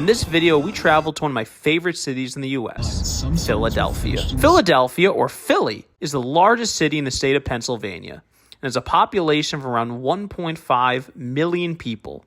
In this video, we traveled to one of my favorite cities in the U.S., Philadelphia. Philadelphia, or Philly, is the largest city in the state of Pennsylvania and has a population of around 1.5 million people,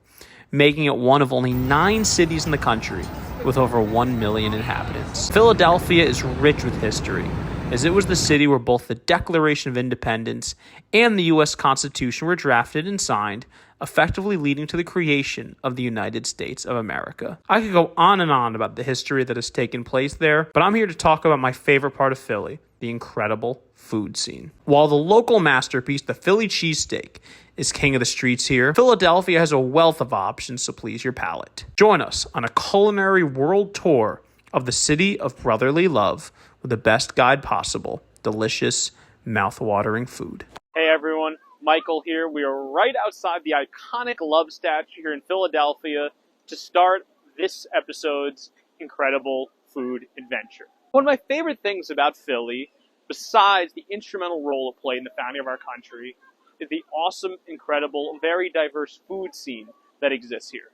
making it one of only 9 cities in the country with over 1 million inhabitants. Philadelphia is rich with history, as it was the city where both the Declaration of Independence and the U.S. Constitution were drafted and signed, effectively leading to the creation of the United States of America. I could go on and on about the history that has taken place there, but I'm here to talk about my favorite part of Philly, the incredible food scene. While the local masterpiece, the Philly Cheesesteak, is king of the streets here, Philadelphia has a wealth of options to please your palate. Join us on a culinary world tour of the city of brotherly love with the best guide possible, delicious, mouth-watering food. Hey everyone, Michael here. We are right outside the iconic love statue here in Philadelphia to start this episode's incredible food adventure. One of my favorite things about Philly, besides the instrumental role it played in the founding of our country, is the awesome, incredible, very diverse food scene that exists here.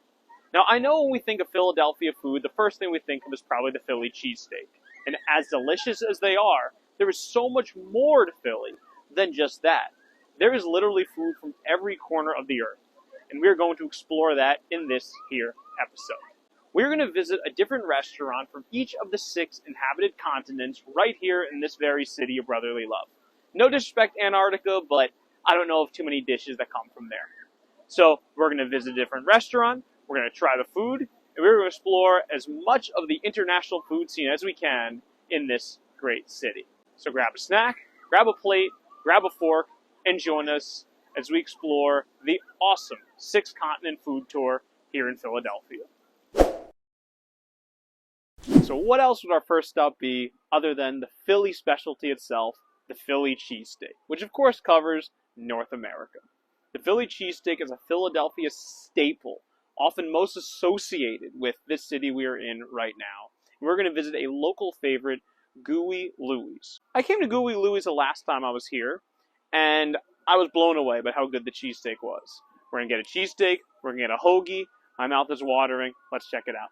Now, I know when we think of Philadelphia food, the first thing we think of is probably the Philly cheesesteak. And as delicious as they are, there is so much more to Philly than just that. There is literally food from every corner of the earth, and we're going to explore that in this here episode. We're going to visit a different restaurant from each of the 6 inhabited continents right here in this very city of brotherly love. No disrespect to Antarctica, but I don't know of too many dishes that come from there. So we're going to visit a different restaurant, we're going to try the food, and we're going to explore as much of the international food scene as we can in this great city. So grab a snack, grab a plate, grab a fork, and join us as we explore the awesome 6-continent food tour here in Philadelphia. So what else would our first stop be other than the Philly specialty itself, the Philly cheesesteak, which of course covers North America. The Philly cheesesteak is a Philadelphia staple, often most associated with this city we are in right now. And we're going to visit a local favorite, Gooey Louies. I came to Gooey Louies the last time I was here, and I was blown away by how good the cheesesteak was. We're going to get a cheesesteak, we're going to get a hoagie. My mouth is watering. Let's check it out.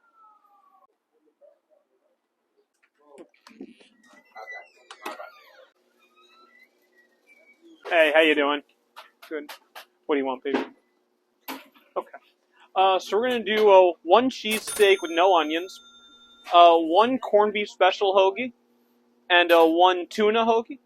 Hey, how you doing? Good. What do you want, baby? Okay. So we're going to do 1 cheesesteak with no onions, 1 corned beef special hoagie, and 1 tuna hoagie.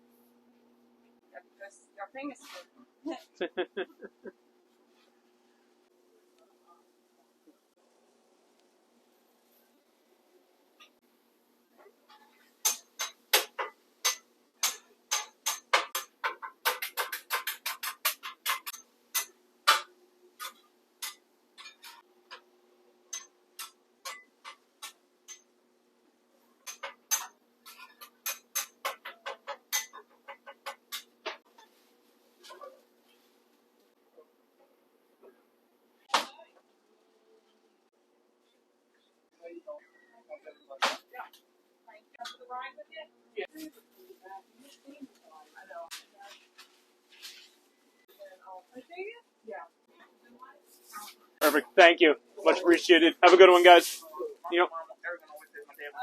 Perfect. Thank you. Much appreciated. Have a good one, guys. You know,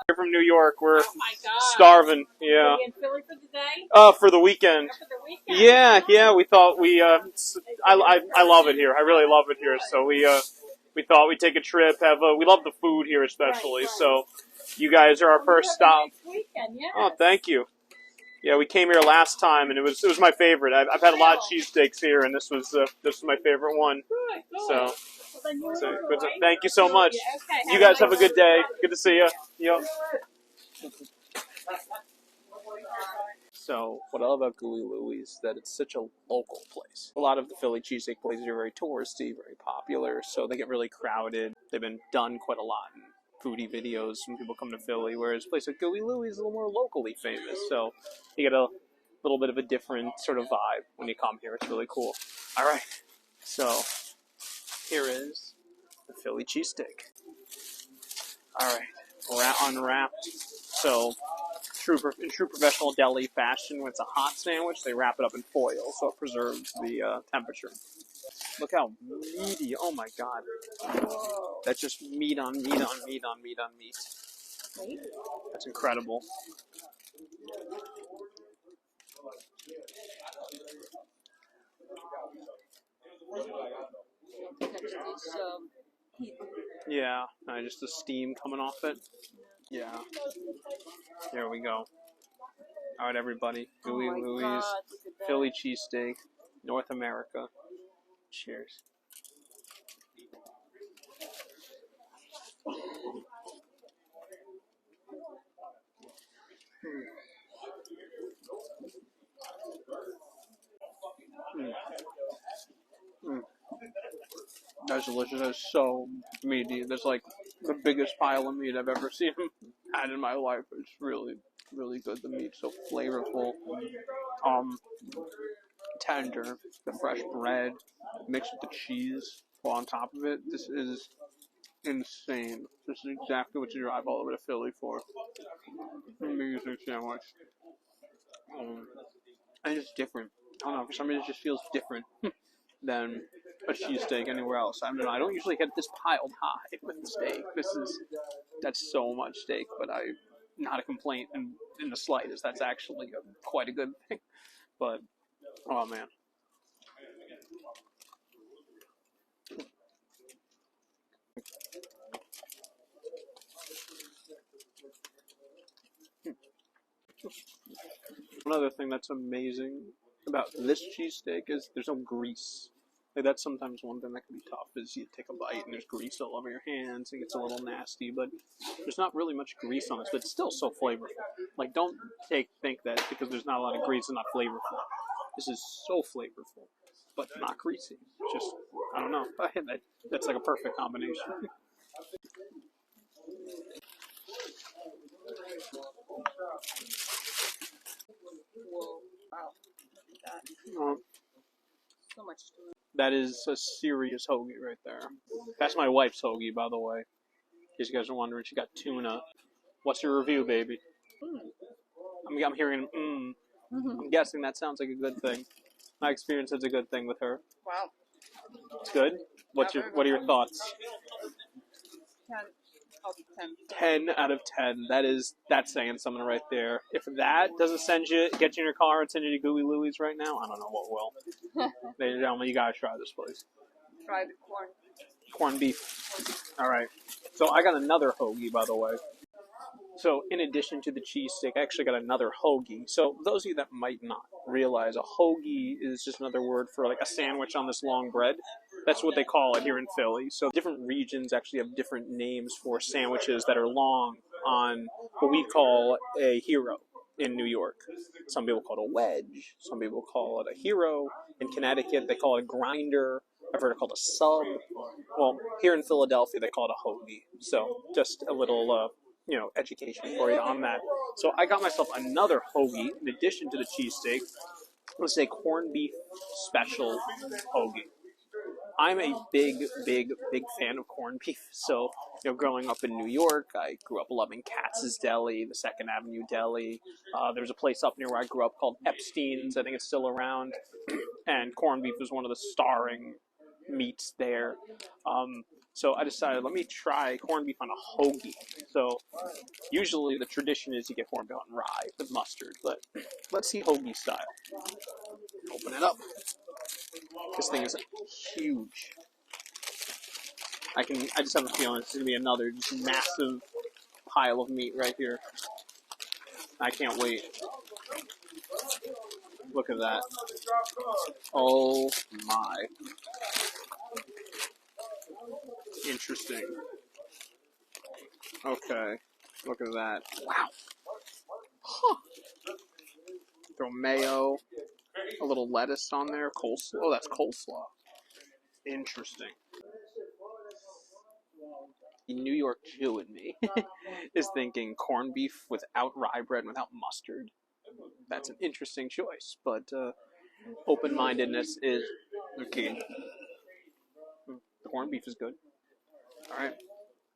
we're from New York. We're starving. Yeah. Are you in Philly for the day? For the weekend. For the weekend. Yeah. We thought I love it here. I really love it here. So we thought we'd take a trip. We love the food here especially. Right. So you guys are our first stop. Weekend, yes. Oh, thank you. Yeah, we came here last time, and it was my favorite. I've had a lot of cheesesteaks here, and this was my favorite one. Good. So, Right? thank you so much. Okay, You guys have a good day. Good to see you. Yep. So, what I love about Gooey Louies is that it's such a local place. A lot of the Philly cheesesteak places are very touristy, very popular, so they get really crowded. They've been done quite a lot in foodie videos when people come to Philly, whereas a place like Gooey Louies is a little more locally famous, so you get a little bit of a different sort of vibe when you come here. It's really cool. All right, so here is the Philly cheesesteak. All right, unwrapped. So in true professional deli fashion, when it's a hot sandwich, they wrap it up in foil so it preserves the temperature. Look how meaty. Oh my god. That's just meat on meat on meat on meat on meat. That's incredible. Yeah, just the steam coming off it. Yeah. There we go. All right, everybody. Gooey Louies, Philly Cheesesteak, North America. Cheers. Mm. Mm. That's delicious. That's so meaty. That's like the biggest pile of meat I've ever seen had in my life. It's really, really good. The meat's so flavorful. Tender. The fresh bread mixed with the cheese on top of it. This is insane. This is exactly what you drive all the way to Philly for. Amazing sandwich. And it's different. I don't know, for some reason it just feels different than a cheesesteak anywhere else. I don't know. I don't usually get this piled high with the steak. That's so much steak, but not a complaint in the slightest. That's actually quite a good thing. But, oh man. Another thing that's amazing about this cheesesteak is there's no grease. Like that's sometimes one thing that can be tough is you take a bite and there's grease all over your hands. It gets a little nasty, but there's not really much grease on this, but it's still so flavorful. Like don't think that because there's not a lot of grease it's not flavorful. This is so flavorful, but not greasy. Just, I don't know. That's like a perfect combination. Whoa. Wow. So much to it. That is a serious hoagie right there. That's my wife's hoagie, by the way. In case you guys are wondering, she got tuna. What's your review, baby? I'm hearing I'm guessing that sounds like a good thing. My experience is a good thing with her. Wow. It's good. What are your thoughts? 10 out of 10. 10 out of 10. That's saying something right there. If that doesn't get you in your car and send you to Gooey Louies right now, I don't know what will. Ladies and gentlemen, you gotta try this place. Try the corn. Corned beef. All right. So I got another hoagie, by the way. So in addition to the cheesesteak, I actually got another hoagie. So those of you that might not realize, a hoagie is just another word for like a sandwich on this long bread. That's what they call it here in Philly. So different regions actually have different names for sandwiches that are long on what we call a hero in New York. Some people call it a wedge. Some people call it a hero. In Connecticut, they call it a grinder. I've heard it called a sub. Well, here in Philadelphia, they call it a hoagie. So just a little, education for you on that. So I got myself another hoagie in addition to the cheesesteak. Let's say corned beef special hoagie. I'm a big fan of corned beef. So, growing up in New York, I grew up loving Katz's Deli, the 2nd Avenue Deli. There's a place up near where I grew up called Epstein's. I think it's still around. And corned beef was one of the starring meats there. So I decided, let me try corned beef on a hoagie. So usually the tradition is you get corned beef on rye with mustard, but let's see hoagie style. Open it up. This thing is huge. I just have a feeling it's going to be another just massive pile of meat right here. I can't wait. Look at that. Oh my. Interesting. Okay. Look at that. Wow. Huh. Throw mayo, a little lettuce on there, coleslaw. Oh, that's coleslaw. Interesting. The New York Jew in me is thinking corned beef without rye bread and without mustard. That's an interesting choice, but open-mindedness is the key. The corned beef is good. All right,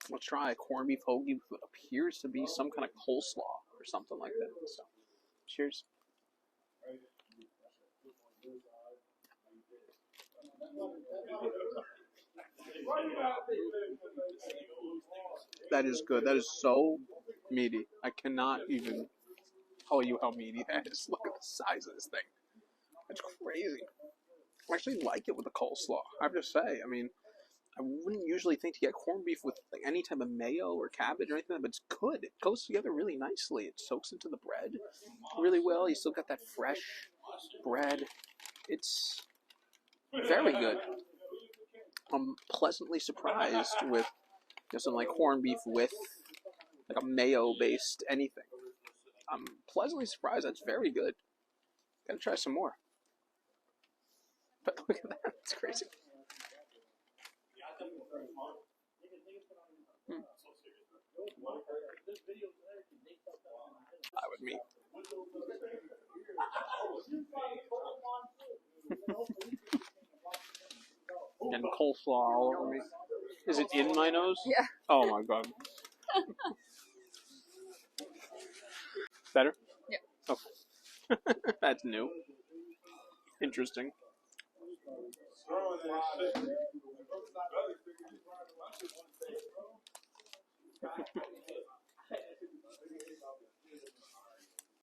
let's try a corned beef hoagie with what appears to be some kind of coleslaw or something like that. So, cheers. That is good. That is so meaty. I cannot even tell you how meaty that is. Look at the size of this thing. That's crazy. I actually like it with the coleslaw. I have to say. I mean, I wouldn't usually think to get corned beef with like any type of mayo or cabbage or anything, but it's good. It goes together really nicely. It soaks into the bread really well. You still got that fresh bread. It's very good. I'm pleasantly surprised with some like corned beef with like a mayo-based anything. I'm pleasantly surprised. That's very good. Gotta try some more. But look at that. It's crazy. I would meet. And coleslaw all over me. Is it in my nose? Yeah. Oh my god. Better? Yeah. Okay. That's new. Interesting.